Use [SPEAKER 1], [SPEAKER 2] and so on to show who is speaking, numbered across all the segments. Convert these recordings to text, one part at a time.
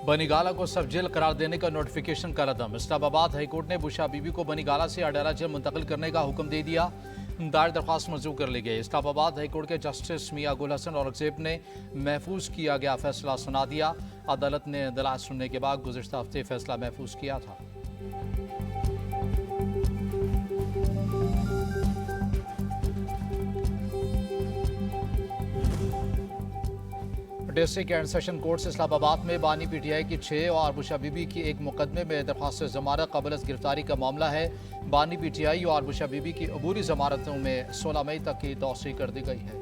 [SPEAKER 1] बनीगाला को सब जेल करार देने का नोटिफिकेशन का रद्द। इस्लामाबाद हाईकोर्ट ने बुशा बीबी को बनीगाला से अडाला जेल मुंतकिल करने का हुक्म दे दिया। दायर दरख्वास्त मंजूर कर ली गई। इस्लामाबाद हाईकोर्ट के जस्टिस मियां गुल हसन औरंगजेब ने महफूज किया गया फैसला सुना दिया। अदालत ने दलाल सुनने के बाद गुज़िश्ता हफ्ते फैसला महफूज किया था। District and session court Islamabad में बानी पीटीआई की 6 और बुशा बीबी की एक मुकदमे में दरख्वास्त जमानत काबिल गिरफ्तारी का मामला है। बानी पीटीआई और बुशा बीबी की अबूरी जमानतों में 16 मई तक की तौसीह कर दी गई है।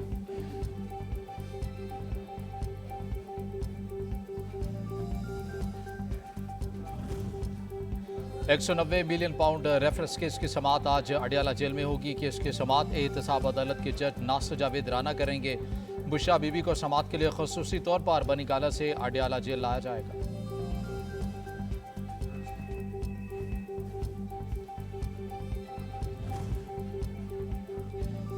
[SPEAKER 1] £190 मिलियन रेफरेंस केस की समाअत आज अडियाला जेल में होगी। केस की समाअत एहतसाब अदालत के जज नासिर जावेद राना करेंगे। बुशा बीबी को समाअत के लिए खुसूसी तौर पर बनीगाला से अडियाला जेल लाया जाएगा।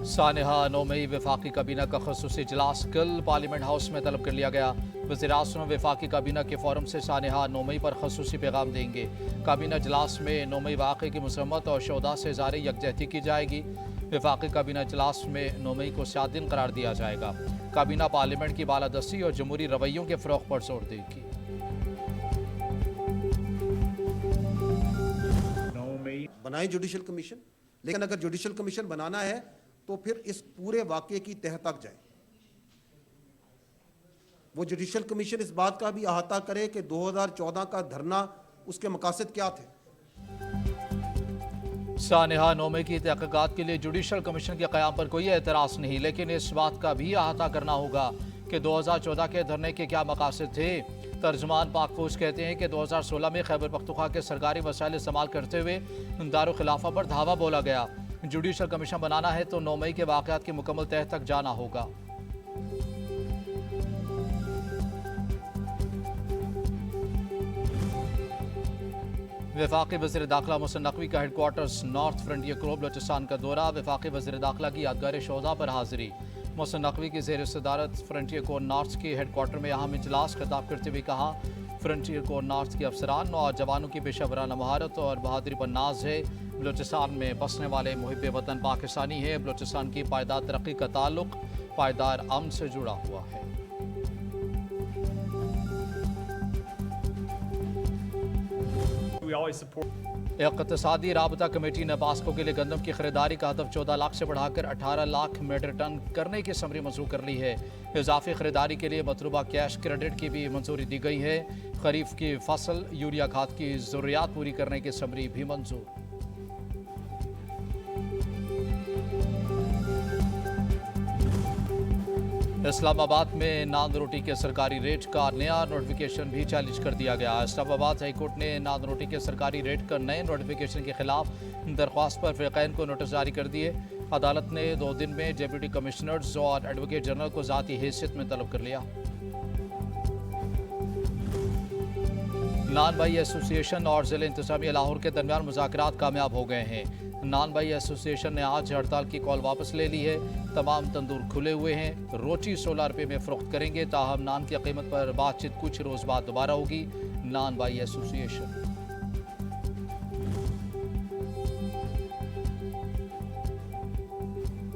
[SPEAKER 1] सानेहा 9 मई वफाकी काबीना का खुसूसी इजलास कल पार्लियामेंट हाउस में तलब कर लिया गया। वज़ीर-ए-आज़म वफाकी काबीना के फोरम से सानेहा 9 मई पर खुसूसी पैगाम देंगे। काबीना इजलास में 9 मई वाक़े की मज़म्मत और शोधा से ज़ारी यकजहती की जाएगी। वफाकी काबीना इजलास में 9 मई को सियाह दिन करार दिया जाएगा। काबीना पार्लियामेंट की बालादस्ती और जमहूरी रवैयों के फ़रोग़ पर जोर देगी।
[SPEAKER 2] 9 मई बनाए जुडिशल कमीशन, लेकिन अगर जुडिशल कमीशन बनाना है तो फिर इस पूरे वाक़े की तह तक जाए। वो जुडिशल कमीशन इस बात का भी अहाता करे कि 2014 का धरना उसके मकासद क्या थे।
[SPEAKER 1] सानेहा 9 मई की तहक़ीक़ात के लिए जुडिशल कमीशन के क़याम पर कोई एतराज़ नहीं, लेकिन इस बात का भी अहाता करना होगा कि 2014 के धरने के क्या मकासद थे। तर्जुमान पाक फौज कहते हैं कि 2016 में खैबर पख्तूनख्वा के सरकारी वसाइल इस्तेमाल करते हुए दारुल खिलाफा पर धावा बोला गया। जुडिशल कमीशन बनाना है तो 9 मई के वाक़यात की मुकम्मल तह तक जाना होगा। वफाकी वज़ीर दाखिला मोहसिन नकवी का headquarters north frontier club Balochistan का दौरा। वफाकी वज़ीर दाखिला की यादगार शोधा पर हाजिरी। मोहसिन नकवी की ज़ेर सदारत फ्रंटियर कोर नॉर्थ के हेडक्वार्टर में अहम इजलास खिताब करते हुए कहा, फ्रंटियर कोर नॉर्थ के अफसरान और जवानों की पेशा वराना महारत और बहादुरी पर नाज है। बलूचिस्तान में बसने वाले मुहिब वतन पाकिस्तानी है। बलूचिस्तान की पायदार तरक्की का ताल्लुक पायदार अमन से जुड़ा हुआ है। इक़्तिसादी राबता कमेटी ने बास्को के लिए गंदम की खरीदारी का हदफ 14 लाख से बढ़ाकर 18 लाख मीट्रिक टन करने की समरी मंजूर कर ली है। इजाफी खरीदारी के लिए मतलूबा कैश क्रेडिट की भी मंजूरी दी गई है। खरीफ की फसल यूरिया खाद की ज़रूरियात पूरी करने की समरी भी मंजूर। इस्लामाबाद में नान रोटी के सरकारी रेट का नया नोटिफिकेशन भी चैलेंज कर दिया गया। इस्लामाबाद हाईकोर्ट ने नान रोटी के सरकारी रेट का नए नोटिफिकेशन के खिलाफ दरख्वास्त पर फ़रीक़ैन को नोटिस जारी कर दिए। अदालत ने 2 दिन में डिप्टी कमिश्नर्स और एडवोकेट जनरल को ज़ाती हैसियत में तलब कर लिया। नान भाई एसोसिएशन और ज़िला इंतज़ामिया लाहौर के दरमियान मुज़ाकरात कामयाब हो गए हैं। नान भाई एसोसिएशन ने आज हड़ताल की कॉल वापस ले ली है। तमाम तंदूर खुले हुए हैं। रोटी 16 रुपये में फ़रोख्त करेंगे, ताहम नान की कीमत पर बातचीत कुछ रोज़ बाद दोबारा होगी। नान भाई एसोसिएशन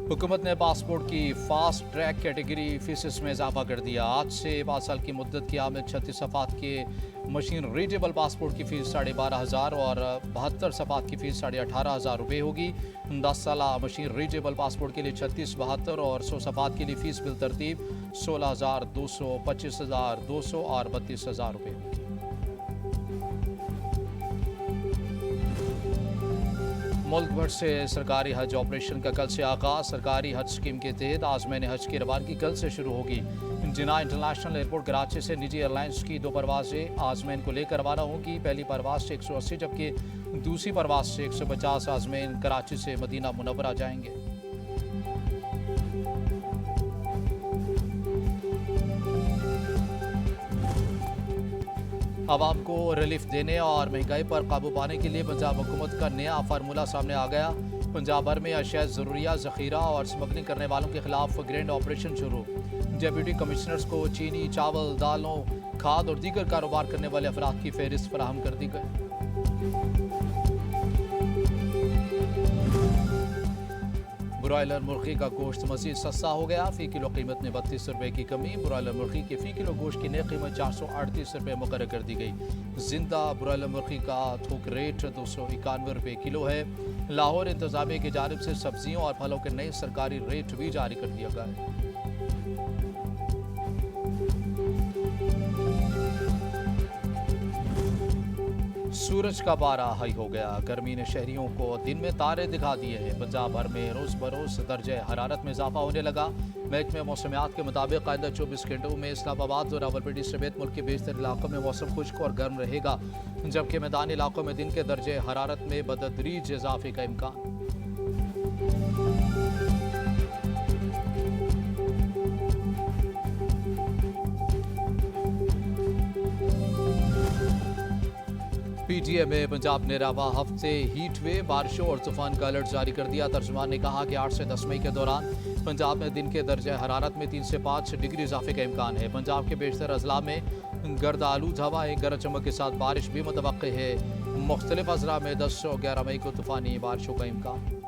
[SPEAKER 1] हुकूमत ने पासपोर्ट की फास्ट ट्रैक कैटेगरी फीसिस में इजाफा कर दिया। आज से 5 साल की मुद्दत की आमद 36 सफ़ात के मशीन रीडेबल पासपोर्ट की फ़ीस 12,500 और 72 सफ़ात की फ़ीस 18,500 रुपये होगी। 10 साल मशीन रीडेबल पासपोर्ट के लिए 36, 72 और 100 सफ़ात के लिए फ़ीस बिल तरतीब 16,200, 25,200 और 32,000 रुपये होगी। मुल्क भर से सरकारी हज ऑपरेशन का कल से आगाज़। सरकारी हज स्कीम के तहत आज़मैन हज की रवानगी कल से शुरू होगी। जिना इंटरनेशनल एयरपोर्ट कराची से निजी एयरलाइंस की 2 परवाज़ें आज़मैन को लेकर रवाना होंगी। पहली परवाज़ से 180 जबकि दूसरी परवाज़ से 150 आज़मैन कराची से मदीना मुनव्वरा जाएंगे। आवाम को रिलीफ देने और महंगाई पर काबू पाने के लिए पंजाब हुकूमत का नया फार्मूला सामने आ गया। पंजाब भर में अशिया ज़रूरिया ज़ख़ीरा और स्मगलिंग करने वालों के खिलाफ ग्रैंड ऑपरेशन शुरू। डिप्टी कमिश्नर्स को चीनी, चावल, दालों, खाद और दीगर कारोबार करने वाले अफराद की फहरिस्त फराहम कर दी गई। ब्रॉयलर मुर्गी का गोश्त मजीद सस्ता हो गया। फी किलो कीमत में 32 रुपए की कमी। ब्रॉयलर मुर्गी की फी किलो गोश्त की नई कीमत 438 रुपए मुकर्रर कर दी गई। जिंदा ब्रॉयलर मुर्गी का थोक रेट 291 रुपए किलो है। लाहौर इंतजामिया की जानिब से सब्जियों और फलों के नए सरकारी रेट भी जारी कर दिया गया है। सूरज का पारा हाई हो गया। गर्मी ने शहरियों को दिन में तारे दिखा दिए हैं। पंजाब भर में रोज बरोज दर्जे हरारत में इजाफा होने लगा। महकमे मौसमियात के मुताबिक आइंदा 24 घंटों में इस्लामाबाद और रावलपिंडी समेत मुल्क के बेशतर इलाकों में मौसम खुश्क और गर्म रहेगा, जबकि मैदानी इलाकों में दिन के दर्जे हरारत में बतदरीज इजाफे का इम्कान। पीटीए में पंजाब ने रवा हफ्ते हीट वेव, बारिशों और तूफान का अलर्ट जारी कर दिया। तर्जुमान ने कहा कि 8 से 10 मई के दौरान पंजाब में दिन के दर्जे हरारत में 3 से 5 डिग्री इजाफे का इम्कान है। पंजाब के बेशतर अजला में गर्द आलूद हवाएं, गरज चमक के साथ बारिश भी मुतवक्के है। मुख्तलिफ अजला में 10 और 11 मई को तूफानी बारिशों का इम्कान।